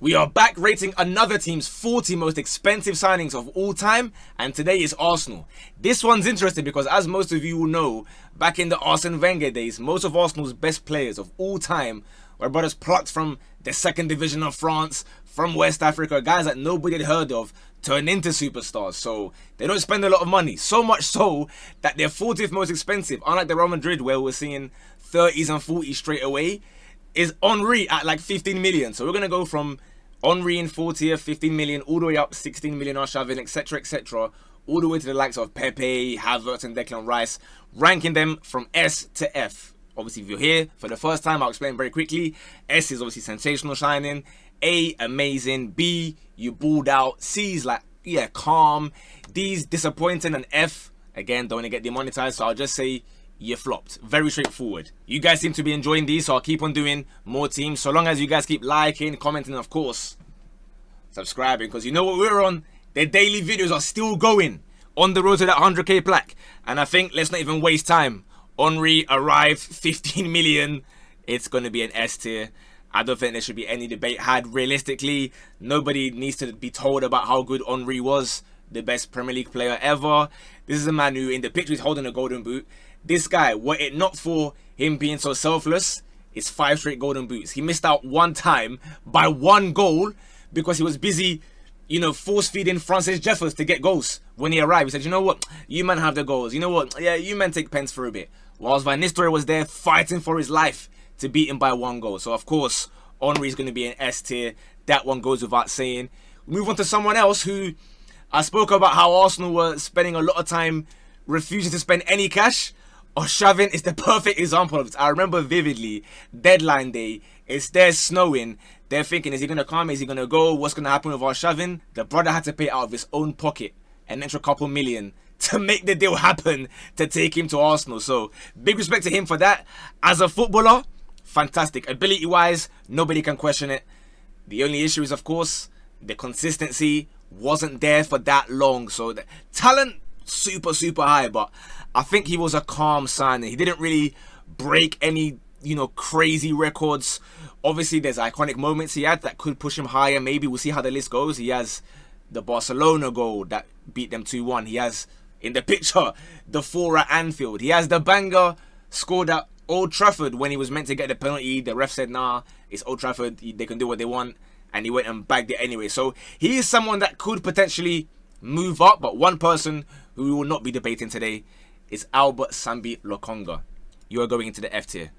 We are back rating another team's 40 most expensive signings of all time, and today is Arsenal. This one's interesting because, as most of you will know, back in the Arsene Wenger days, most of Arsenal's best players of all time were brothers plucked from the second division of France, from West Africa, guys that nobody had heard of, turn into superstars. So they don't spend a lot of money, so much so that they're 40th most expensive, unlike the Real Madrid where we're seeing 30s and 40s straight away, is Henry at like 15 million. So we're going to go from Henry in 40th, 15 million, all the way up 16 million Arshavin, etc, etc, all the way to the likes of Pepe, Havertz and Declan Rice, ranking them from S to F. Obviously, if you're here for the first time, I'll explain very quickly. S is obviously sensational shining, A, amazing, B, you balled out, C is like, yeah, calm, D's disappointing, and F, again, don't want to get demonetized, so I'll just say you flopped. Very straightforward. You guys seem to be enjoying these, so I'll keep on doing more teams, so long as you guys keep liking, commenting, and of course, subscribing, because you know what we're on. The daily videos are still going on the road to that 100k plaque, and I think let's not even waste time. Henry arrived, 15 million. It's going to be an S tier. I don't think there should be any debate had. Realistically, nobody needs to be told about how good Henry was. The best Premier League player ever. This is a man who, in the picture, is holding a golden boot. This guy, were it not for him being so selfless, is 5 straight golden boots. He missed out one time by 1 goal because he was busy, you know, force-feeding Francis Jeffers to get goals. When he arrived, he said, you know what, you men have the goals. You know what, yeah, you men take pens for a bit. Whilst Van Nistelrooy was there fighting for his life to beat him by 1 goal. So, of course, Henry is going to be an S tier. That one goes without saying. Move on to someone else who I spoke about how Arsenal were spending a lot of time refusing to spend any cash. Arshavin is the perfect example of it. I remember vividly, deadline day, it's there snowing. They're thinking, is he going to come? Is he going to go? What's going to happen with Arshavin? The brother had to pay out of his own pocket an extra couple million to make the deal happen to take him to Arsenal. So, big respect to him for that. As a footballer, fantastic. Ability-wise, nobody can question it. The only issue is, of course, the consistency wasn't there for that long. So, the talent, super, super high. But I think he was a calm signing. He didn't really break any, you know, crazy records. Obviously, there's iconic moments he had that could push him higher. Maybe we'll see how the list goes. He has the Barcelona goal that beat them 2-1. He has, in the picture, the 4 at Anfield. He has the banger scored at Old Trafford when he was meant to get the penalty. The ref said, nah, it's Old Trafford. They can do what they want. And he went and bagged it anyway. So he is someone that could potentially move up. But one person who we will not be debating today is Albert Sambi Lokonga. You are going into the F tier.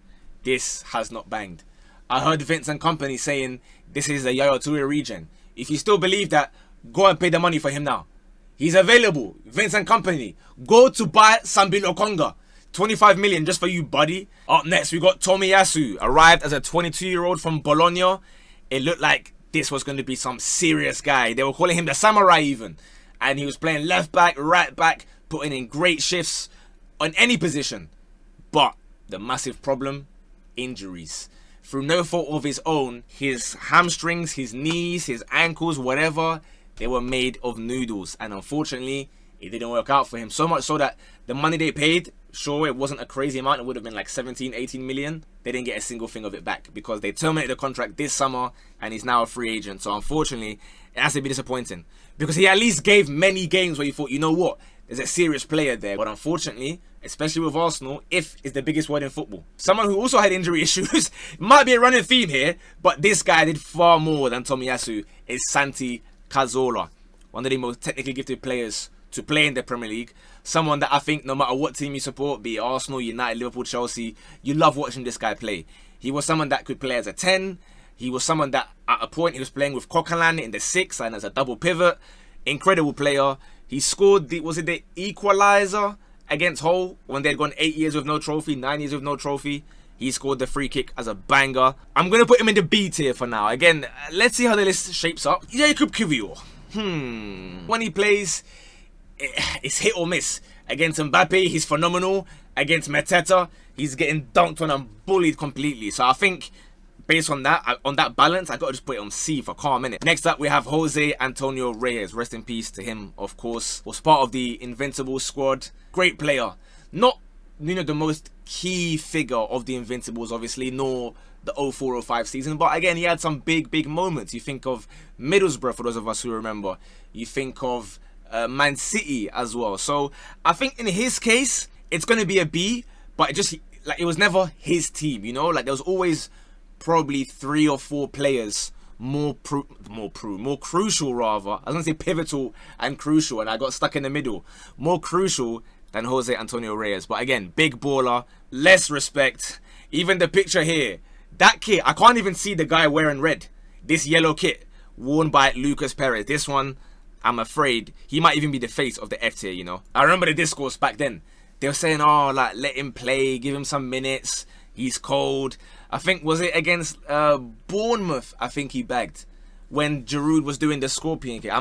This has not banged. I heard Vince and company saying this is a Yaya Toure region. If you still believe that, go and pay the money for him now. He's available. Vince and company, go to buy Sambi Lokonga. 25 million just for you, buddy. Up next, we got Tomiyasu. Arrived as a 22-year-old from Bologna. It looked like this was going to be some serious guy. They were calling him the Samurai even. And he was playing left back, right back, putting in great shifts on any position. But the massive problem, injuries. Through no fault of his own, his hamstrings, his knees, his ankles, whatever, they were made of noodles. And unfortunately, it didn't work out for him. So much so that the money they paid, sure, it wasn't a crazy amount. It would have been like 17, 18 million. They didn't get a single thing of it back because they terminated the contract this summer and he's now a free agent. So unfortunately, it has to be disappointing because he at least gave many games where you thought, you know what, there's a serious player there. But unfortunately, especially with Arsenal, if is the biggest word in football. Someone who also had injury issues, might be a running theme here, but this guy did far more than Tomiyasu, is Santi Cazorla. One of the most technically gifted players to play in the Premier League. Someone that I think no matter what team you support, be it Arsenal, United, Liverpool, Chelsea, you love watching this guy play. He was someone that could play as a 10. He was someone that at a point he was playing with Coquelin in the 6 and as a double pivot. Incredible player. He scored, was it the equaliser against Hull when they'd gone 8 years with no trophy, 9 years with no trophy. He scored the free kick as a banger. I'm going to put him in the B tier for now. Again, let's see how the list shapes up. Jacob Kiwior. When he plays, it's hit or miss. Against Mbappe, he's phenomenal. Against Mateta, he's getting dunked on and bullied completely. So I think based on that balance, I got to just put it on C for calm, innit? Next up, we have Jose Antonio Reyes. Rest in peace to him, of course. Was part of the Invincibles squad. Great player. Not, you know, the most key figure of the Invincibles, obviously, nor the 04-05 season. But again, he had some big moments. You think of Middlesbrough, for those of us who remember. You think of Man City as well. So I think in his case, it's going to be a B, but it was never his team, you know? Like, there was always probably 3 or 4 players more crucial rather. I was going to say pivotal and crucial, and I got stuck in the middle. More crucial than Jose Antonio Reyes. But again, big baller, less respect. Even the picture here, that kit, I can't even see the guy wearing red. This yellow kit, worn by Lucas Perez. This one, I'm afraid, he might even be the face of the F tier, you know. I remember the discourse back then. They were saying, oh, like, let him play, give him some minutes. He's cold. I think, was it against Bournemouth? I think he bagged when Giroud was doing the scorpion kick.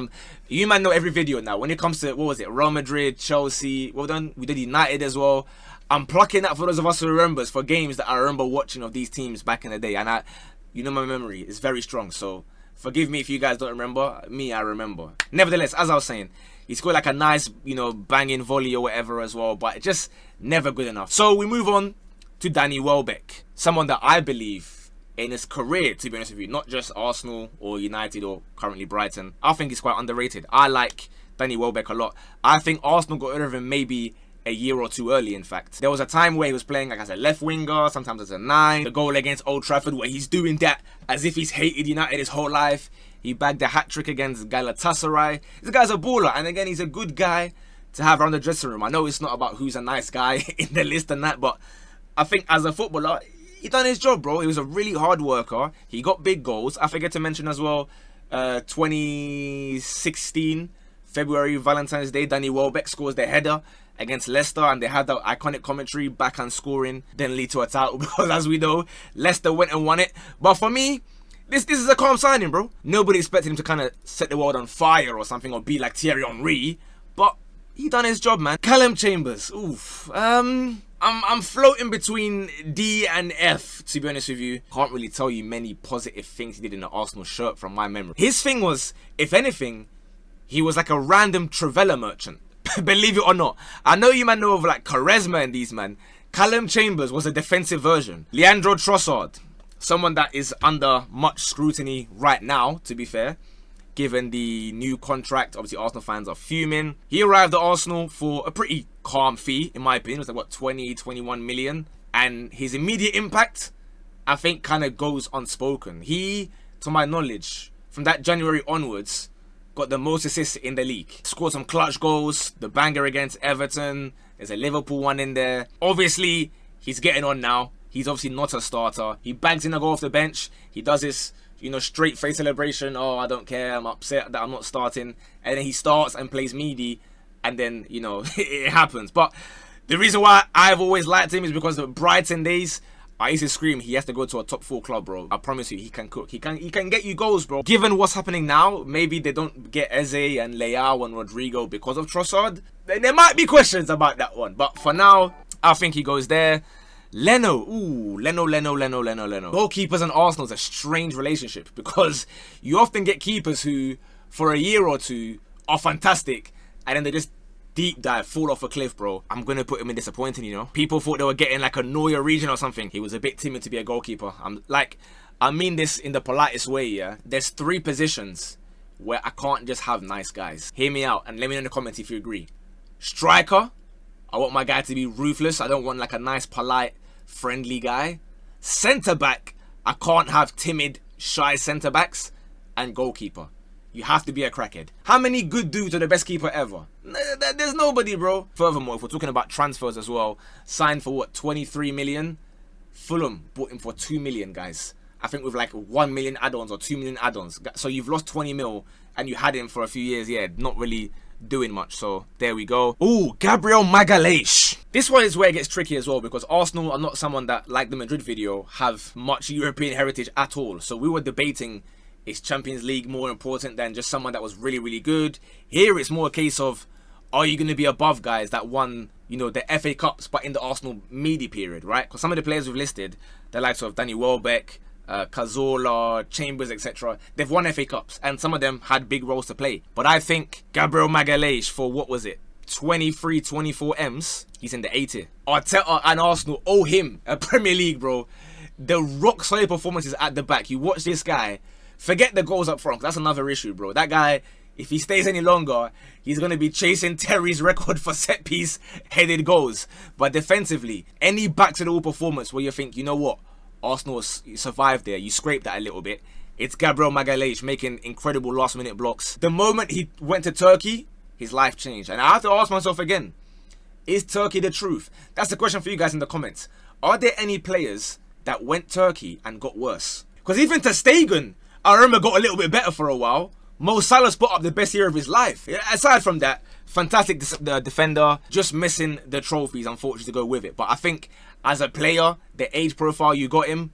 You might know every video now. When it comes to, what was it, Real Madrid, Chelsea, we did United as well. I'm plucking that for those of us who remembers, for games that I remember watching of these teams back in the day. And you know, my memory is very strong. So forgive me if you guys don't remember. Me, I remember. Nevertheless, as I was saying, he scored like a nice, you know, banging volley or whatever as well. But just never good enough. So we move on to Danny Welbeck. Someone that I believe in his career, to be honest with you, not just Arsenal or United or currently Brighton, I think he's quite underrated. I like Danny Welbeck a lot. I think Arsenal got rid of him maybe a year or two early, in fact. There was a time where he was playing like as a left winger, sometimes as a 9. The goal against Old Trafford where he's doing that as if he's hated United his whole life. He bagged a hat-trick against Galatasaray. This guy's a baller, and again, he's a good guy to have around the dressing room. I know it's not about who's a nice guy in the list and that, but I think as a footballer, he done his job, bro. He was a really hard worker. He got big goals. I forget to mention as well, 2016, February, Valentine's Day, Danny Welbeck scores the header against Leicester, and they had that iconic commentary, backhand scoring, didn't lead to a title because, as we know, Leicester went and won it. But for me, this is a calm signing, bro. Nobody expected him to kind of set the world on fire or something, or be like Thierry Henry, but he done his job, man. Callum Chambers, oof. I'm floating between D and F, to be honest with you. Can't really tell you many positive things he did in the Arsenal shirt from my memory. His thing was, if anything, he was like a random Travella merchant. Believe it or not. I know you might know of like Charisma and these, man. Callum Chambers was a defensive version. Leandro Trossard, someone that is under much scrutiny right now, to be fair, given the new contract. Obviously, Arsenal fans are fuming. He arrived at Arsenal for a pretty calm fee, in my opinion. It was like, what, 20, 21 million? And his immediate impact, I think, kind of goes unspoken. He, to my knowledge, from that January onwards, got the most assists in the league. Scored some clutch goals. The banger against Everton. There's a Liverpool one in there. Obviously, he's getting on now. He's obviously not a starter. He bags in a goal off the bench. He does this, you know, straight face celebration. Oh, I don't care. I'm upset that I'm not starting. And then he starts and plays meaty. And then, you know, it happens. But the reason why I've always liked him is because the Brighton days, I used to scream, he has to go to a top 4 club, bro. I promise you, he can cook. He can get you goals, bro. Given what's happening now, maybe they don't get Eze and Leao and Rodrigo because of Trossard. Then there might be questions about that one. But for now, I think he goes there. Leno. Ooh, Leno. Goalkeepers and Arsenal is a strange relationship because you often get keepers who, for a year or two, are fantastic, and then they just deep dive, fall off a cliff, bro. I'm gonna put him in disappointing, you know. People thought they were getting like a Neuer region or something. He was a bit timid to be a goalkeeper. I mean this in the politest way, yeah. There's 3 positions where I can't just have nice guys. Hear me out and let me know in the comments if you agree. Striker, I want my guy to be ruthless. I don't want like a nice, polite, friendly guy. Centre back, I can't have timid, shy centre backs. And goalkeeper, you have to be a crackhead. How many good dudes are the best keeper ever? There's nobody, bro. Furthermore, if we're talking about transfers as well, signed for what, 23 million? Fulham bought him for 2 million, guys. I think with like 1 million add-ons or 2 million add-ons. So you've lost 20 mil and you had him for a few years. Yeah, not really doing much. So there we go. Ooh, Gabriel Magalhaes. This one is where it gets tricky as well because Arsenal are not someone that, like the Madrid video, have much European heritage at all. So we were debating, is Champions League more important than just someone that was really, really good? Here it's more a case of, are you going to be above guys that won, you know, the FA Cups but in the Arsenal media period, right? Because some of the players we've listed, the likes of Danny Welbeck, Cazorla, Chambers, etc., they've won FA Cups and some of them had big roles to play. But I think Gabriel Magalhaes, for what was it, 23, 24 M's, he's in the A tier. Arteta and Arsenal owe him a Premier League, bro. the rock solid performances at the back. You watch this guy, forget the goals up front, that's another issue, bro. That guy, if he stays any longer, he's going to be chasing Terry's record for set piece headed goals. But defensively, any back to the wall performance where you think, you know what, Arsenal survived there, you scraped that a little bit. It's Gabriel Magalhaes making incredible last minute blocks. The moment he went to Turkey, his life changed. And I have to ask myself again, is Turkey the truth? That's the question for you guys in the comments. Are there any players that went Turkey and got worse? Because even ter Stegen, I remember, got a little bit better for a while. Mo Salah's put up the best year of his life. Aside from that, fantastic defender, just missing the trophies, unfortunately, to go with it. But I think as a player, the age profile you got him,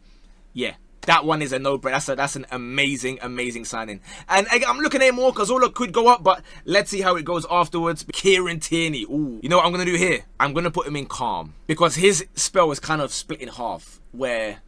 yeah, that one is a no-brainer. That's an amazing, amazing signing. And again, I'm looking at it more because all could go up, but let's see how it goes afterwards. Kieran Tierney. Ooh. You know what I'm going to do here? I'm going to put him in calm because his spell is kind of split in half, where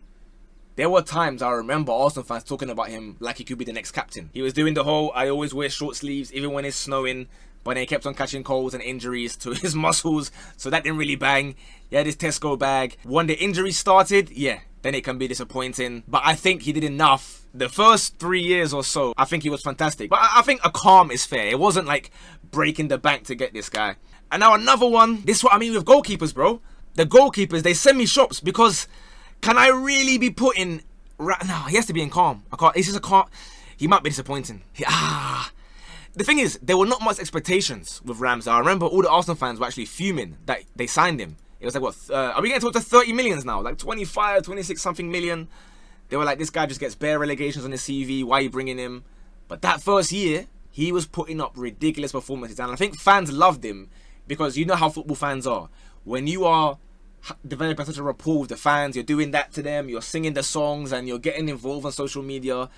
there were times I remember Arsenal fans talking about him like he could be the next captain. He was doing the whole, I always wear short sleeves even when it's snowing, but then he kept on catching colds and injuries to his muscles, so that didn't really bang. He had his Tesco bag. When the injury started, yeah, then it can be disappointing. But I think he did enough. The first 3 years or so, I think he was fantastic. But I think a calm is fair. It wasn't like breaking the bank to get this guy. And now another one. This is what I mean with goalkeepers, bro. The goalkeepers, they send me shops because can I really be putting... No, he has to be in calm. I can't. It's just a calm... He might be disappointing. The thing is, there were not much expectations with Ramsey. I remember all the Arsenal fans were actually fuming that they signed him. It was like, what, are we getting towards the 30 millions now? Like 25, 26 something million. They were like, this guy just gets bare relegations on his CV. Why are you bringing him? But that first year, he was putting up ridiculous performances. And I think fans loved him because you know how football fans are. When you are developing such a rapport with the fans, you're doing that to them, you're singing the songs and you're getting involved on social media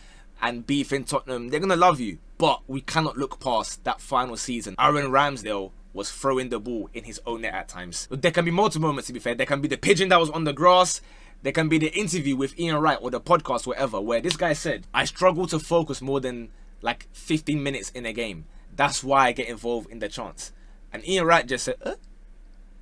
and beefing Tottenham, they're going to love you. But we cannot look past that final season. Aaron Ramsdale was throwing the ball in his own net at times. There can be multiple moments, to be fair. There can be the pigeon that was on the grass. There can be the interview with Ian Wright or the podcast, whatever, where this guy said, I struggle to focus more than like 15 minutes in a game. That's why I get involved in the chants. And Ian Wright just said,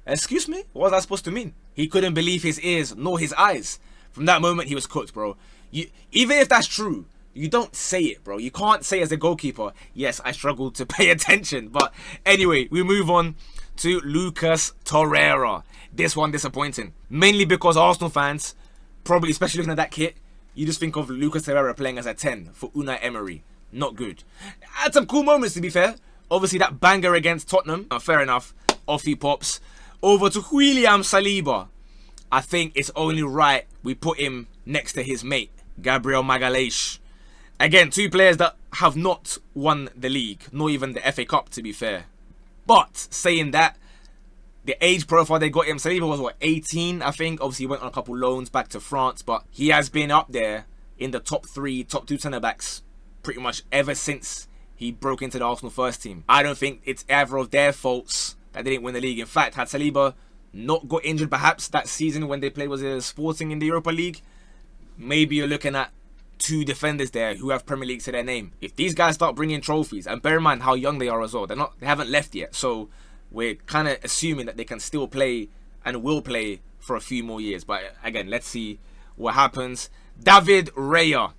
excuse me? What was that supposed to mean? He couldn't believe his ears nor his eyes. From that moment, he was cooked, bro. Even if that's true, you don't say it, bro. You can't say as a goalkeeper, yes, I struggled to pay attention. But anyway, we move on to Lucas Torreira. This one disappointing. Mainly because Arsenal fans, probably especially looking at that kit, you just think of Lucas Torreira playing as a 10 for Unai Emery. Not good. Had some cool moments, to be fair. Obviously, that banger against Tottenham. Fair enough. Off he pops. Over to William Saliba. I think it's only right we put him next to his mate, Gabriel Magalhaes. Again, two players that have not won the league, nor even the FA Cup, to be fair. But saying that, the age profile they got him, Saliba was what, 18, I think. Obviously, he went on a couple loans back to France, but he has been up there in the top 3, top 2 centre-backs pretty much ever since he broke into the Arsenal first team. I don't think it's ever of their faults that they didn't win the league. In fact, had Saliba not got injured perhaps that season when they played Sporting in the Europa League, maybe you're looking at 2 defenders there who have Premier League to their name. If these guys start bringing trophies, and bear in mind how young they are as well, they haven't left yet, so we're kind of assuming that they can still play and will play for a few more years. But again, let's see what happens. David Raya,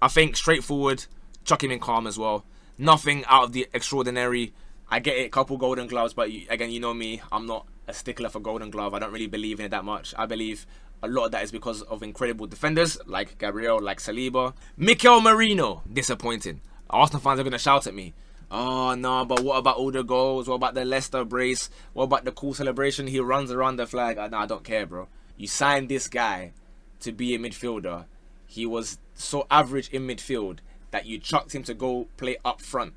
I think straightforward, chuck him in calm as well. Nothing out of the extraordinary. I get it, couple golden gloves, but again, you know me, I'm not a stickler for golden glove. I don't really believe in it that much. I believe a lot of that is because of incredible defenders like Gabriel, like Saliba. Mikel Merino, disappointing. Arsenal fans are going to shout at me. Oh no, but what about all the goals? What about the Leicester brace? What about the cool celebration? He runs around the flag. No, I don't care, bro. You signed this guy to be a midfielder. He was so average in midfield that you chucked him to go play up front.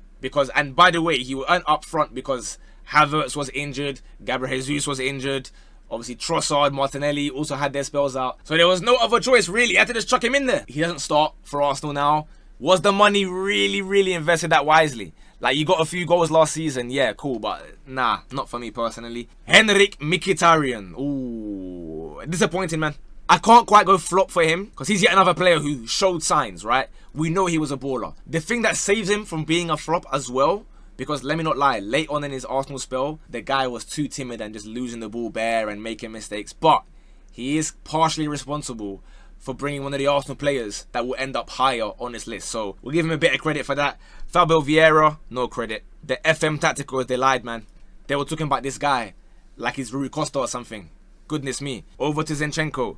And by the way, he went up front because Havertz was injured, Gabriel Jesus was injured. Obviously, Trossard, Martinelli also had their spells out. So there was no other choice, really. You had to just chuck him in there. He doesn't start for Arsenal now. Was the money really, really invested that wisely? Like, you got a few goals last season. Yeah, cool. But, nah, not for me personally. Henrik Mkhitaryan. Ooh, disappointing, man. I can't quite go flop for him because he's yet another player who showed signs, right? We know he was a baller. The thing that saves him from being a flop as well, because let me not lie, late on in his Arsenal spell, the guy was too timid and just losing the ball bare and making mistakes. But he is partially responsible for bringing one of the Arsenal players that will end up higher on this list. So we'll give him a bit of credit for that. Fabio Vieira, no credit. The FM Tacticals, they lied, man. They were talking about this guy like he's Rui Costa or something. Goodness me. Over to Zinchenko.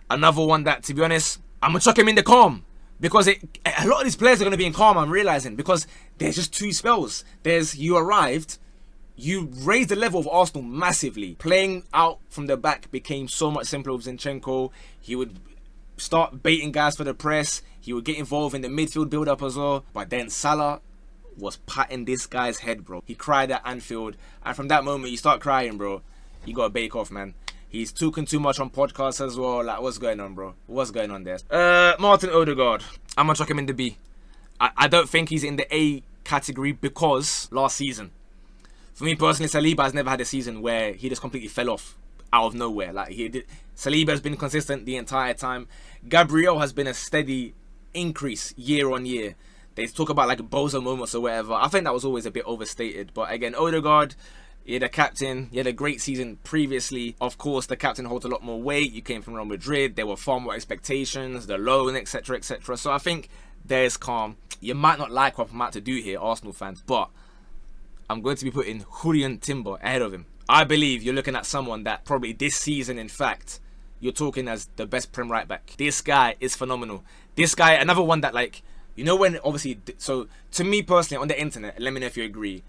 Another one that, to be honest, I'm going to chuck him in the calm. Because a lot of these players are going to be in calm, I'm realising. Because there's just two spells. There's you arrived, you raised the level of Arsenal massively. Playing out from the back became so much simpler with Zinchenko. He would start baiting guys for the press. He would get involved in the midfield build-up as well. But then Salah was patting this guy's head, bro. He cried at Anfield. And from that moment, you start crying, bro. You got to bake off, man. He's talking too much on podcasts as well. Like, what's going on, bro? What's going on there? Martin Odegaard. I'm going to chuck him in the B. I don't think he's in the A category because last season. For me personally, Saliba has never had a season where he just completely fell off out of nowhere. Like he did. Saliba has been consistent the entire time. Gabriel has been a steady increase year on year. They talk about like bozo moments or whatever. I think that was always a bit overstated. But again, Odegaard, you're the captain. You had a great season previously. Of course, the captain holds a lot more weight. You came from Real Madrid. There were far more expectations, the loan, etc., etc. So I think there's calm. You might not like what I'm about to do here, Arsenal fans, but I'm going to be putting Julian Timber ahead of him. I believe you're looking at someone that probably this season, in fact, you're talking as the best Prem right back. This guy is phenomenal. This guy, another one that, like, you know, when obviously, so to me personally on the internet, let me know if you agree,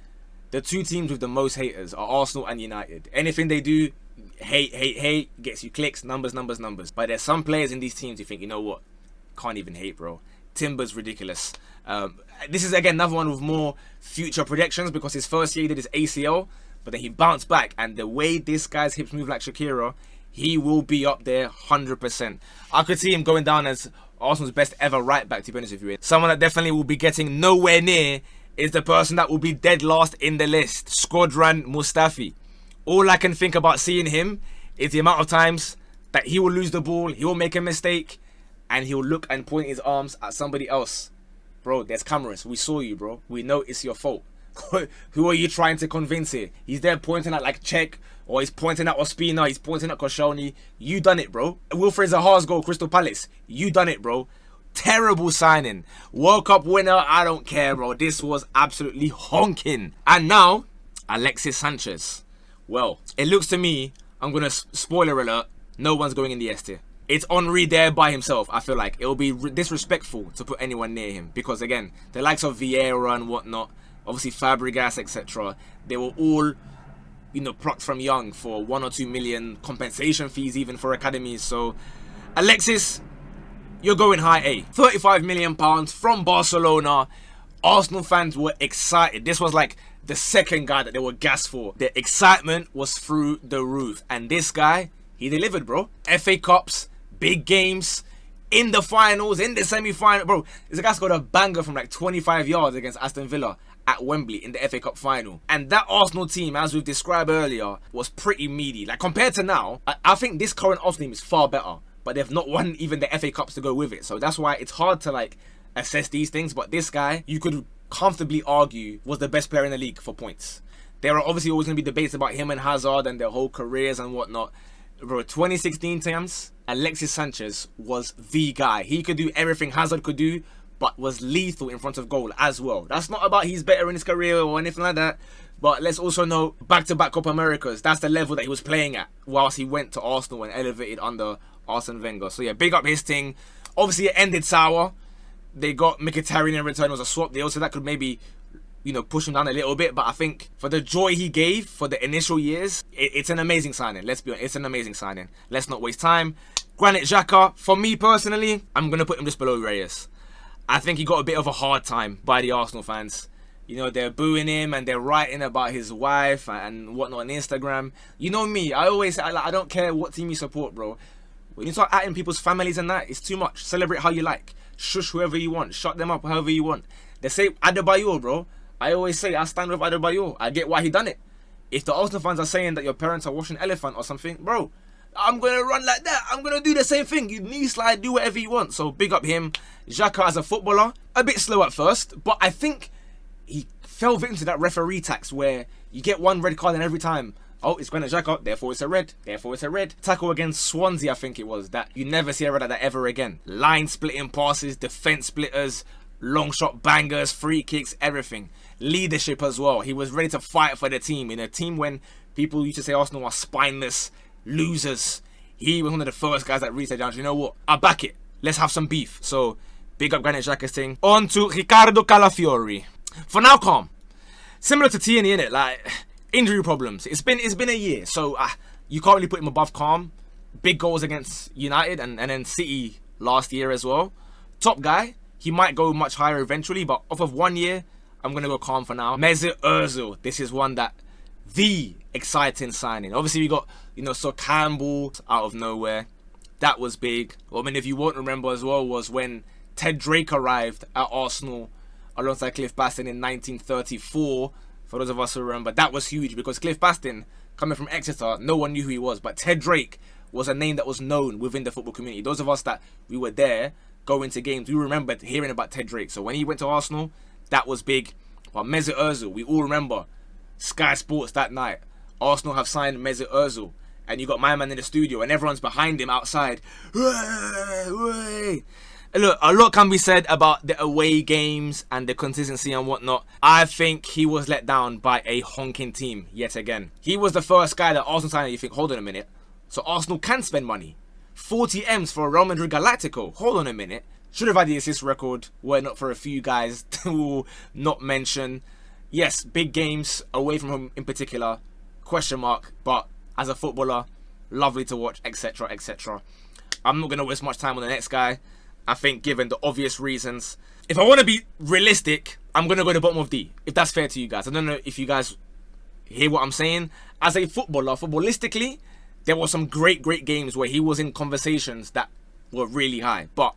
the two teams with the most haters are Arsenal and United. Anything they do, hate, gets you clicks, numbers. But there's some players in these teams you think, you know what, can't even hate, bro. Timber's ridiculous. This is again another one with more future projections because his first year he did his ACL, but then he bounced back, and the way this guy's hips move like Shakira, he will be up there 100%. I could see him going down as Arsenal's best ever right back, to be honest with you. Someone that definitely will be getting nowhere near is the person that will be dead last in the list, Skodran Mustafi. All I can think about seeing him is the amount of times that he will lose the ball, he will make a mistake, and he'll look and point his arms at somebody else. Bro, there's cameras. We saw you, bro. We know it's your fault. Who are you trying to convince here? He's there pointing at like Czech, or he's pointing at Ospina, he's pointing at Koscielny. You done it, bro. Wilfred Zaha's goal, Crystal Palace. You done it, bro. Terrible signing. World Cup winner, I don't care, bro. This was absolutely honking. And now, Alexis Sanchez. Well, it looks to me, I'm going to spoiler alert, no one's going in the S tier. It's Henry there by himself. I feel like it will be disrespectful to put anyone near him. Because again, the likes of Vieira and whatnot, obviously Fabregas, etc., they were all, you know, plucked from young for 1 or 2 million compensation fees even for academies. So, Alexis, you're going high A. £35 million from Barcelona. Arsenal fans were excited. This was like the second guy that they were gassed for. The excitement was through the roof. And this guy, he delivered, bro. FA Cups, big games, in the finals, in the semi-final. Bro, this guy scored a banger from like 25 yards against Aston Villa at Wembley in the FA Cup final. And that Arsenal team, as we've described earlier, was pretty meaty. Like, compared to now, I think this current Arsenal team is far better. But they've not won even the FA Cups to go with it. So that's why it's hard to, like, assess these things. But this guy, you could comfortably argue, was the best player in the league for points. There are obviously always going to be debates about him and Hazard and their whole careers and whatnot. Bro, 2016 times, Alexis Sanchez was the guy. He could do everything Hazard could do, but was lethal in front of goal as well. That's not about he's better in his career or anything like that. But let's also know, back-to-back Copa Americas, that's the level that he was playing at whilst he went to Arsenal and elevated under Arsene Wenger. So yeah, big up his thing. Obviously, it ended sour. They got Mkhitaryan in return. It was a swap deal, so that could maybe, you know, push him down a little bit. But I think for the joy he gave for the initial years, it's an amazing signing. Let's be honest, it's an amazing signing. Let's not waste time. Granit Xhaka, for me personally, I'm going to put him just below Reyes. I think he got a bit of a hard time by the Arsenal fans. You know, they're booing him and they're writing about his wife and whatnot on Instagram. You know me, I always say, I don't care what team you support, bro. When you start atting people's families and that, it's too much. Celebrate how you like. Shush whoever you want. Shut them up however you want. They say Adebayor, bro. I always say I stand with Adebayor. I get why he done it. If the Arsenal fans are saying that your parents are washing elephant or something, bro, I'm going to run like that. I'm going to do the same thing. You knee slide, do whatever you want. So big up him. Xhaka as a footballer, a bit slow at first, but I think he fell victim to that referee tax where you get one red card and every time Oh, it's Granit Xhaka, therefore it's a red. Therefore it's a red. Tackle against Swansea, I think it was. That you never see a red like that ever again. Line splitting passes, defense splitters, long shot bangers, free kicks, everything. Leadership as well. He was ready to fight for the team. In a team when people used to say Arsenal are spineless losers, he was one of the first guys that really said, you know what, I back it. Let's have some beef. So, big up Granit Xhaka's thing. On to Riccardo Calafiori. For now, calm. Similar to Tierney, innit? Like, injury problems. It's been a year, so you can't really put him above calm. Big goals against United and then City last year as well. Top guy. He might go much higher eventually, but off of 1 year, I'm going to go calm for now. Mesut Ozil. This is one that, the exciting signing. Obviously, we got, Sir Campbell out of nowhere. That was big. Well, I mean, if you won't remember as well, was when Ted Drake arrived at Arsenal alongside Cliff Bastin in 1934. For those of us who remember, that was huge because Cliff Bastin, coming from Exeter, no one knew who he was. But Ted Drake was a name that was known within the football community. Those of us that we were there, going to games, we remembered hearing about Ted Drake. So when he went to Arsenal, that was big. But Mesut Ozil, we all remember Sky Sports that night. Arsenal have signed Mesut Ozil. And you got my man in the studio and everyone's behind him outside. Look, a lot can be said about the away games and the consistency and whatnot. I think he was let down by a honking team yet again. He was the first guy that Arsenal signed and you think, hold on a minute. So Arsenal can spend money. 40 M's for Real Madrid Galactico. Hold on a minute. Should have had the assist record were it not for a few guys to not mention. Yes, big games away from home in particular. Question mark. But as a footballer, lovely to watch, etc, etc. I'm not going to waste much time on the next guy. I think given the obvious reasons, if I want to be realistic, I'm going to go to the bottom of D, if that's fair to you guys. I don't know if you guys hear what I'm saying. As a footballer, footballistically, there were some great games where he was in conversations that were really high. But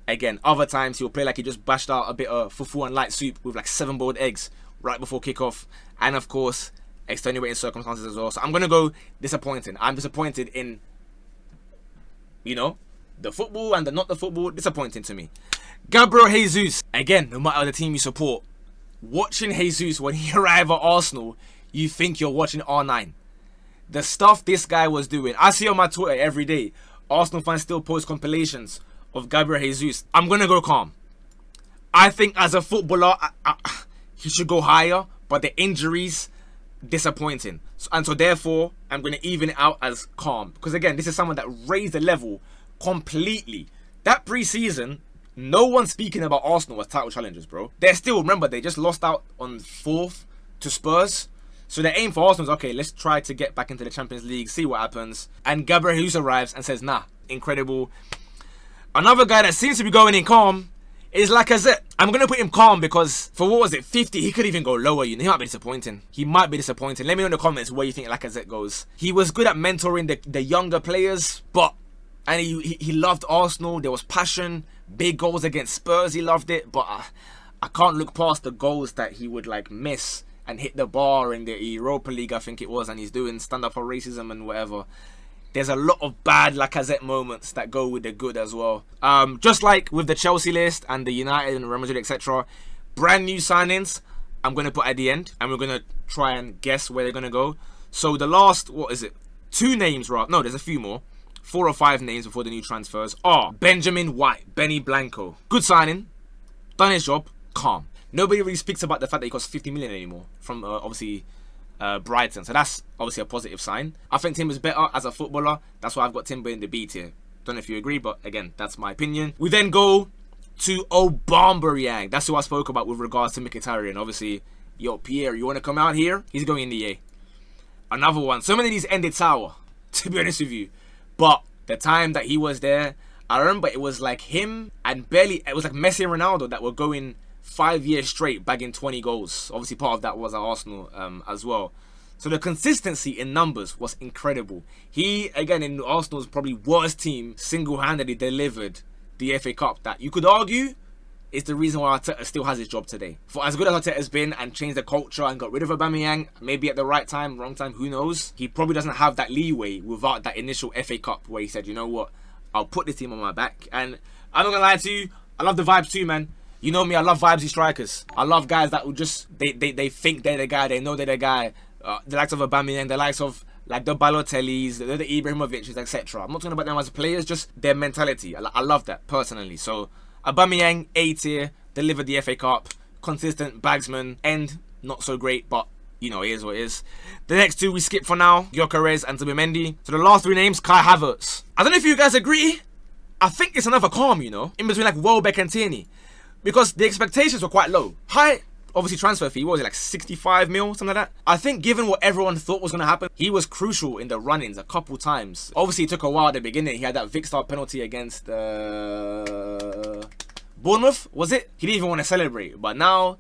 again, other times he'll play like he just bashed out a bit of fufu and light soup with like 7 boiled eggs right before kickoff. And of course, extenuating circumstances as well. So I'm going to go disappointing. I'm disappointed in, the football and the not the football. Disappointing to me. Gabriel Jesus. Again, no matter the team you support, watching Jesus when he arrived at Arsenal, you think you're watching R9. The stuff this guy was doing. I see on my Twitter every day, Arsenal fans still post compilations of Gabriel Jesus. I'm going to go calm. I think as a footballer, he should go higher, but the injuries, disappointing. So therefore, I'm going to even it out as calm. Because again, this is someone that raised the level completely. That pre-season, no one's speaking about Arsenal as title challengers, bro. They're still, remember, they just lost out on 4th to Spurs. So the aim for Arsenal is, okay, let's try to get back into the Champions League, see what happens. And Gabriel Jesus arrives and says, nah, incredible. Another guy that seems to be going in calm is Lacazette. I'm going to put him calm because for what was it, 50, he could even go lower. He might be disappointing. He might be disappointing. Let me know in the comments where you think Lacazette goes. He was good at mentoring the younger players, and he loved Arsenal. There was passion, big goals against Spurs. He loved it, but I can't look past the goals that he would like miss and hit the bar in the Europa League, I think it was, and he's doing stand-up for racism and whatever. There's a lot of bad Lacazette moments that go with the good as well. Just like with the Chelsea list and the United and Real Madrid, etc. Brand new signings, I'm going to put at the end. And we're going to try and guess where they're going to go. So the last, 2 names, right? No, there's a few more. 4 or 5 names before the new transfers are Benjamin White, Benny Blanco. Good signing. Done his job. Calm. Nobody really speaks about the fact that he cost 50 million anymore from, obviously, Brighton. So that's obviously a positive sign. I think Timber's better as a footballer. That's why I've got Timber in the B tier. Don't know if you agree, but again, that's my opinion. We then go to Aubameyang. That's who I spoke about with regards to Mkhitaryan. Obviously, yo, Pierre, you want to come out here? He's going in the A. Another one. So many of these ended sour, to be honest with you. But the time that he was there, I remember it was like him and it was like Messi and Ronaldo that were going 5 years straight, bagging 20 goals. Obviously, part of that was at Arsenal as well. So the consistency in numbers was incredible. He, again, in Arsenal's probably worst team, single-handedly delivered the FA Cup. That you could argue is the reason why Arteta still has his job today. For as good as Arteta has been and changed the culture and got rid of Aubameyang, maybe at the right time, wrong time, who knows? He probably doesn't have that leeway without that initial FA Cup where he said, you know what, I'll put this team on my back. And I'm not going to lie to you, I love the vibes too, man. You know me, I love vibesy strikers. I love guys that will just, they think they're the guy, they know they're the guy, The likes of Aubameyang, the likes of like the Balotellis, the Ibrahimovics, etc. I'm not talking about them as players, just their mentality. I love that personally. So Aubameyang, A tier, delivered the FA Cup, consistent bagsman, end not so great, but you know, it is what it is. The next two we skip for now, Gyökeres and Zubimendi. So the last three names, Kai Havertz. I don't know if you guys agree. I think it's another calm, you know, in between like Welbeck and Tierney, because the expectations were quite low. High, obviously transfer fee, what was it, like 65 mil, something like that? I think given what everyone thought was going to happen, he was crucial in the run-ins a couple times. Obviously it took a while at the beginning. He had that Vic Star penalty against Bournemouth, was it? He didn't even want to celebrate, but now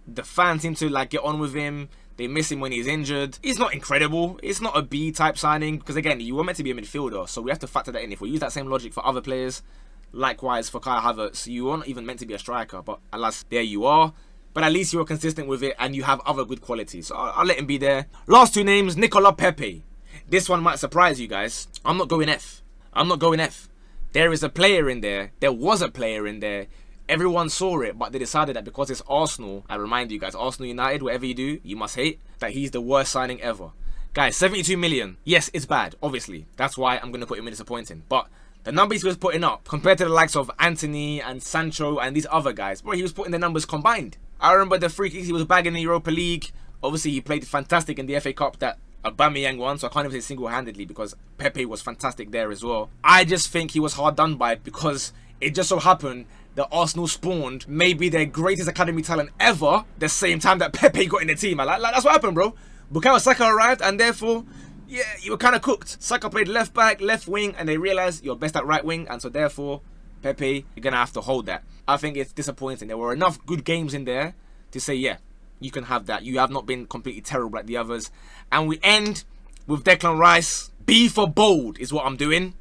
the fans seem to like get on with him. They miss him when he's injured. He's not incredible. It's not a B type signing because again, you were meant to be a midfielder, so we have to factor that in. If we use that same logic for other players, likewise for Kai Havertz, you weren't even meant to be a striker, but alas, there you are. But at least you were consistent with it and you have other good qualities, so I'll let him be there. Last two names, Nicola Pepe. This one might surprise you guys. I'm not going F. I'm not going F. There is a player in there. There was a player in there. Everyone saw it, but they decided that because it's Arsenal, I remind you guys, Arsenal United, whatever you do, you must hate, that he's the worst signing ever. Guys, 72 million. Yes, it's bad, obviously. That's why I'm going to put him in disappointing. But the numbers he was putting up, compared to the likes of Anthony and Sancho and these other guys, bro, he was putting the numbers combined. I remember the free kicks he was bagging in the Europa League. Obviously, he played fantastic in the FA Cup that Aubameyang won, so I can't even say single-handedly because Pepe was fantastic there as well. I just think he was hard done by because it just so happened that Arsenal spawned maybe their greatest academy talent ever the same time that Pepe got in the team. Like that's what happened, bro. Bukayo Saka arrived and therefore, yeah, you were kind of cooked. Saka played left back, left wing, and they realized you're best at right wing, and so therefore, Pepe, you're going to have to hold that. I think it's disappointing. There were enough good games in there to say, yeah, you can have that. You have not been completely terrible like the others. And we end with Declan Rice. B for bold is what I'm doing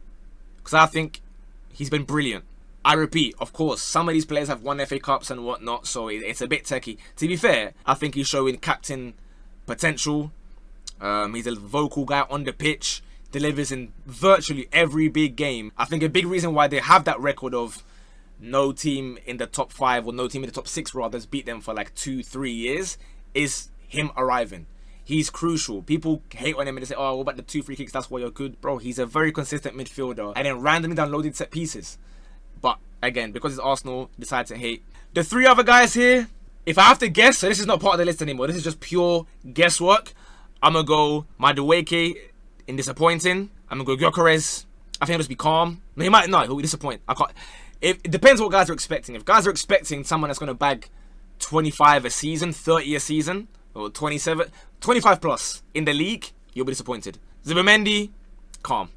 because I think he's been brilliant. I repeat, of course, some of these players have won FA Cups and whatnot, so it's a bit techie. To be fair, I think he's showing captain potential. He's a vocal guy on the pitch, delivers in virtually every big game. I think a big reason why they have that record of no team in the top 5 or no team in the top 6 rather has beat them for like 2-3 years is him arriving. He's crucial. People hate on him and they say, oh, what about the 2 free kicks? That's why you're good. Bro, he's a very consistent midfielder and then randomly downloaded set pieces. But again, because it's Arsenal, decide to hate. The 3 other guys here, if I have to guess, so this is not part of the list anymore. This is just pure guesswork. I'm going to go Madueke in disappointing. I'm going to go Gyökeres. I think he'll just be calm. No, he'll be disappointed. It depends what guys are expecting. If guys are expecting someone that's going to bag 25 a season, 30 a season, or 27, 25 plus in the league, you'll be disappointed. Zubimendi, calm.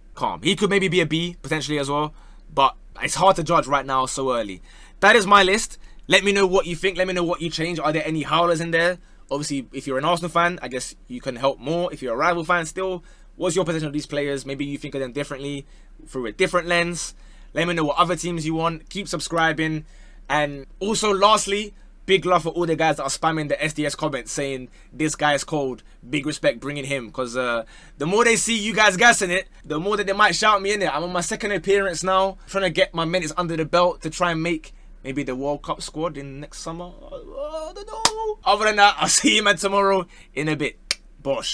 He could maybe be a B, potentially as well. But it's hard to judge right now so early. That is my list. Let me know what you think. Let me know what you change. Are there any howlers in there? Obviously, if you're an Arsenal fan, I guess you can help more. If you're a rival fan still, what's your perception of these players? Maybe you think of them differently through a different lens. Let me know what other teams you want. Keep subscribing. And also, lastly, big love for all the guys that are spamming the SDS comments saying this guy is cold. Big respect bringing him. Because the more they see you guys gassing it, the more that they might shout me in it. I'm on my 2nd appearance now. Trying to get my minutes under the belt to try and make maybe the World Cup squad in next summer. I don't know. Other than that, I'll see you man tomorrow in a bit. Bosh.